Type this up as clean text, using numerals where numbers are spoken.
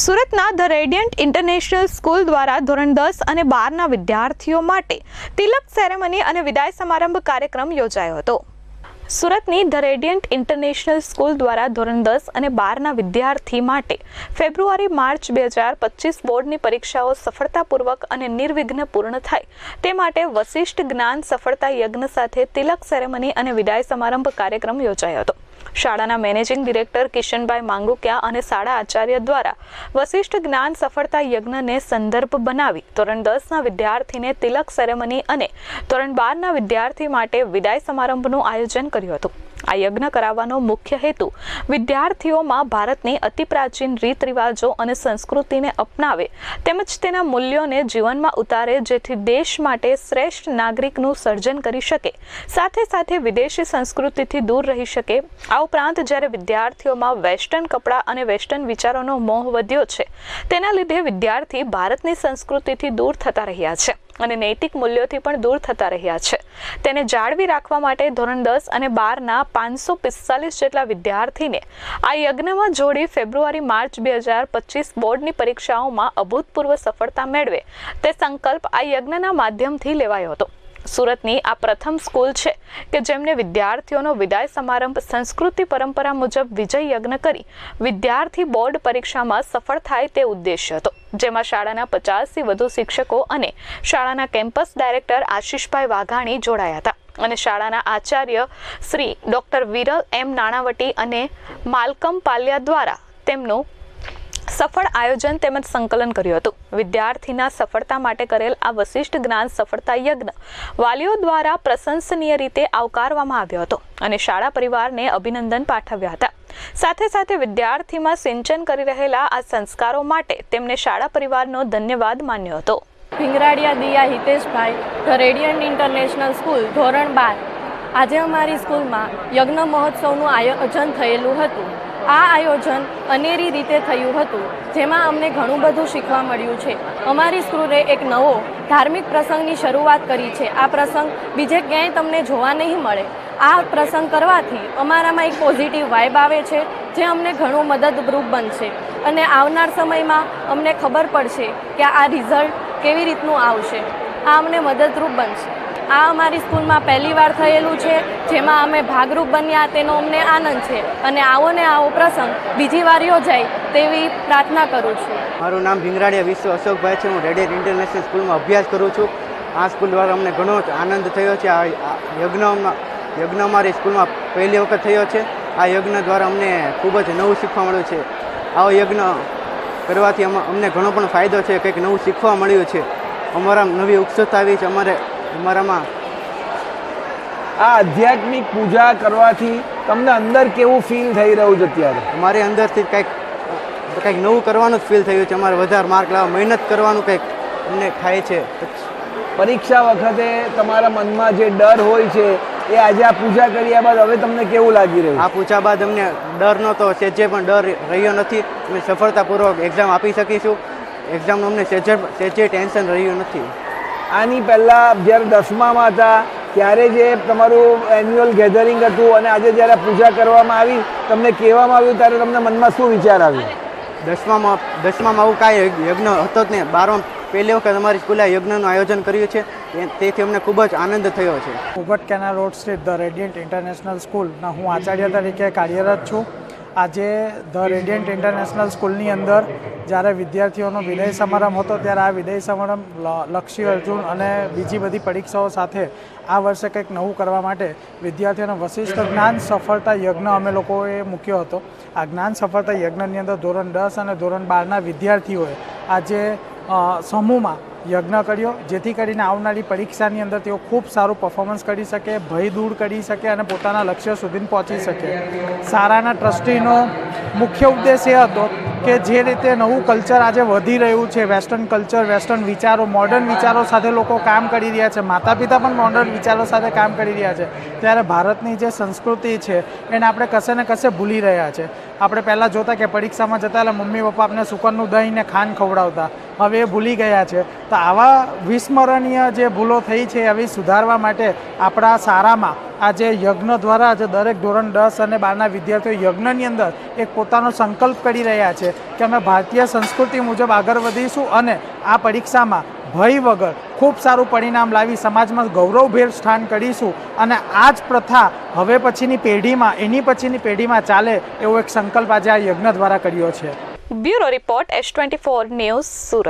સુરતના the radiant international school દ્વારા ધોરણ 10 અને 12ના વિદ્યાર્થીઓ માટે તિલક સેરેમની અને વિદાય સમારંભ કાર્યક્રમ યોજાયો હતો। સુરતની ધ રેડિયન્ટ ઇન્ટરનેશનલ સ્કૂલ દ્વારા ધોરણ 10 અને 12ના વિદ્યાર્થી માટે ફેબ્રુઆરી-માર્ચ 2025 બોર્ડની પરીક્ષાઓ સફળતાપૂર્વક અને નિર્વિઘ્ન પૂર્ણ થાય તે માટે વશિષ્ઠ જ્ઞાન સફળતા યજ્ઞ સાથે તિલક સેરેમની અને વિદાય સમારંભ કાર્યક્રમ યોજાયો હતો। શાળાના મેનેજિંગ ડિરેક્ટર કિશનભાઈ માંગુકિયા અને શાળા આચાર્ય દ્વારા વશિષ્ઠ જ્ઞાન સફળતા યજ્ઞને સંદર્ભ બનાવી ધોરણ 10ના વિદ્યાર્થીને તિલક સેરેમની અને ધોરણ 12ના વિદ્યાર્થી માટે વિદાય સમારંભનું આયોજન કર્યું હતું। આ યજ્ઞ કરાવવાનો મુખ્ય હેતુ વિદ્યાર્થીઓમાં ભારતની અતિ પ્રાચીન રીત રિવાજો અને સંસ્કૃતિને અપનાવે તેમજ તેના મૂલ્યોને જીવનમાં ઉતારે જેથી દેશ માટે શ્રેષ્ઠ નાગરિકનું સર્જન કરી શકે, સાથે સાથે વિદેશી સંસ્કૃતિથી દૂર રહી શકે। આ ઉપરાંત જ્યારે વિદ્યાર્થીઓમાં વેસ્ટર્ન કપડાં અને વેસ્ટર્ન વિચારોનો મોહ વધ્યો છે તેના લીધે વિદ્યાર્થી ભારતની સંસ્કૃતિથી દૂર થતા રહ્યા છે અને નૈતિક મૂલ્યોથી પણ દૂર થતા રહ્યા છે। તેને જાળવી રાખવા માટે ધોરણ 10 અને 12ના 545 જેટલા વિદ્યાર્થીને આ યજ્ઞમાં જોડી ફેબ્રુઆરી-માર્ચ 2025 બોર્ડની પરીક્ષાઓમાં અભૂતપૂર્વ સફળતા મેળવે તે સંકલ્પ આ યજ્ઞના માધ્યમથી લેવાયો હતો। સુરતની આ પ્રથમ સ્કૂલ છે કે જેમને વિદ્યાર્થીઓનો વિદાય સમારંભ સંસ્કૃતિ પરંપરા મુજબ વિજય યજ્ઞ કરી વિદ્યાર્થી બોર્ડ પરીક્ષામાં સફળ થાય તે ઉદ્દેશ્ય હતો, જેમાં શાળાના 50થી વધુ શિક્ષકો અને શાળાના કેમ્પસ ડાયરેક્ટર આશીષભાઈ વાઘાણી જોડાયા હતા અને શાળાના આચાર્ય શ્રી ડોક્ટર વિરલ એમ નાણાવટી અને માલકમ પાલિયા દ્વારા તેમનું સફળ આયોજન તેમજ સંકલન કર્યું હતું। વિદ્યાર્થીના સફળતા માટે કરેલ આ વશિષ્ઠ જ્ઞાન સફળતા યજ્ઞ વાલીઓ દ્વારા પ્રશંસનીય રીતે આવકારવામાં આવ્યો હતો અને શાળા પરિવારને અભિનંદન પાઠવ્યા હતા। સાથે સાથે વિદ્યાર્થીમાં સિંચન કરી રહેલા આ સંસ્કારો માટે તેમને શાળા પરિવારનો ધન્યવાદ માન્યો હતો। Bhingradiya Diya Hiteshbhai, the radiant international school ધોરણ 12। આજે અમારી સ્કૂલમાં યજ્ઞ મહોત્સવનું આયોજન થયેલું હતું। આ આયોજન અનેરી રીતે થયું હતું, જેમાં અમને ઘણું બધું શીખવા મળ્યું છે। અમારી સ્કૂલે એક નવો ધાર્મિક પ્રસંગની શરૂઆત કરી છે। આ પ્રસંગ બીજે ક્યાંય તમને જોવા નહીં મળે। આ પ્રસંગ કરવાથી અમારામાં એક પોઝિટિવ વાઇબ આવે છે, જે અમને ઘણું મદદરૂપ બનશે અને આવનાર સમયમાં અમને ખબર પડશે કે આ રિઝલ્ટ કેવી રીતનું આવશે। આ અમને મદદરૂપ બનશે। આ અમારી સ્કૂલમાં પહેલીવાર થયેલું છે, જેમાં અમે ભાગરૂપ બન્યા તેનો અમને આનંદ છે અને આવો ને આવો પ્રસંગ બીજી વાર યોજાય તેવી પ્રાર્થના કરું છું। મારું નામ ભીંગરાડિયા વિશ્વ અશોકભાઈ છે। હું રેડિયન્ટ ઇન્ટરનેશનલ સ્કૂલમાં અભ્યાસ કરું છું। આ સ્કૂલ દ્વારા અમને ઘણો આનંદ થયો છે। આ યજ્ઞ અમારી સ્કૂલમાં પહેલી વખત થયો છે। આ યજ્ઞ દ્વારા અમને ખૂબ જ નવું શીખવા મળ્યું છે। આવો યજ્ઞ કરવાથી અમને ઘણો પણ ફાયદો છે, કંઈક નવું શીખવા મળ્યું છે। અમારામાં નવી ઉત્સુકતા આવી છે। અમારામાં આ આધ્યાત્મિક પૂજા કરવાથી તમને અંદર કેવું ફીલ થઈ રહ્યું છે અત્યારે? અમારી અંદરથી કંઈક નવું કરવાનું જ ફીલ થયું છે। અમારે વધારે માર્ક લાવવા મહેનત કરવાનું કંઈક અમને થાય છે। પરીક્ષા વખતે તમારા મનમાં જે ડર હોય છે એ આજે આ પૂજા કર્યા બાદ હવે તમને કેવું લાગી રહ્યું? આ પૂજા બાદ અમને ડર નહોતો, સહેજે પણ ડર રહ્યો નથી। અમે સફળતાપૂર્વક એક્ઝામ આપી શકીશું। એક્ઝામનું અમને સહેજે ટેન્શન રહ્યું નથી। આની પહેલાં જ્યારે 10મામાં હતા ત્યારે જે તમારું એન્યુઅલ ગેધરિંગ હતું અને આજે જ્યારે પૂજા કરવામાં આવી, તમને કહેવામાં આવ્યું ત્યારે તમને મનમાં શું વિચાર આવ્યો? 10મામાં આવું કાંઈ યજ્ઞ હતો જ નહીં। 12માં પહેલી વખત અમારી સ્કૂલે યજ્ઞનું આયોજન કર્યું છે, તેથી અમને ખૂબ જ આનંદ થયો છે। ઉગટ કેનાલ રોડ સ્થિત ધ રેડિયન્ટ ઇન્ટરનેશનલ સ્કૂલના હું આચાર્ય તરીકે કાર્યરત છું। આજે ધ રેડિયન્ટ ઇન્ટરનેશનલ સ્કૂલની અંદર જ્યારે વિદ્યાર્થીઓનો વિદાય સમારંભ હતો ત્યારે આ વિદાય સમારંભ લક્ષી અર્જુન અને બીજી બધી પરીક્ષાઓ સાથે આ વર્ષે કંઈક નવું કરવા માટે વિદ્યાર્થીઓનો વશિષ્ઠ જ્ઞાન સફળતા યજ્ઞ અમે લોકોએ મૂક્યો હતો। આ જ્ઞાન સફળતા યજ્ઞની અંદર ધોરણ 10 અને ધોરણ 12ના વિદ્યાર્થીઓએ આજે સમૂહમાં યજ્ઞ કર્યો, જેથી કરીને આવનારી પરીક્ષાની અંદર તેઓ ખૂબ સારું પરફોર્મન્સ કરી શકે, ભય દૂર કરી શકે અને પોતાના લક્ષ્ય સુધી પહોંચી શકે। શાળાના ટ્રસ્ટીનો મુખ્ય ઉદ્દેશ એ હતો કે જે રીતે નવું કલ્ચર આજે વધી રહ્યું છે, વેસ્ટર્ન કલ્ચર, વેસ્ટર્ન વિચારો, મોડર્ન વિચારો સાથે લોકો કામ કરી રહ્યા છે, માતા પિતા પણ મોડર્ન વિચારો સાથે કામ કરી રહ્યા છે, ત્યારે ભારતની જે સંસ્કૃતિ છે એને આપણે કશે ને કશે ભૂલી રહ્યા છે। આપણે પહેલાં જોતા કે પરીક્ષામાં જતા એટલે મમ્મી પપ્પા આપણે સુકનનું દહીં ને ખાંડ ખવડાવતા, હવે એ ભૂલી ગયા છે. તો આવા વિસ્મરણીય જે ભૂલો થઈ છે એવી સુધારવા માટે આપણા શાળામાં આજે યજ્ઞ દ્વારા આજે દરેક ધોરણ 10 અને 12ના વિદ્યાર્થીઓ યજ્ઞની અંદર એક પોતાનો સંકલ્પ કરી રહ્યા છે કે અમે ભારતીય સંસ્કૃતિ મુજબ આગળ વધીશું અને આ પરીક્ષામાં ભય વગર ખૂબ સારું પરિણામ લાવી સમાજમાં ગૌરવભેર સ્થાન કરીશું અને આ જ પ્રથા હવે પછીની પેઢીમાં એની પછીની પેઢીમાં ચાલે એવો એક સંકલ્પ આજે આ યજ્ઞ દ્વારા કર્યો છે. Bureau report S24 news Surat.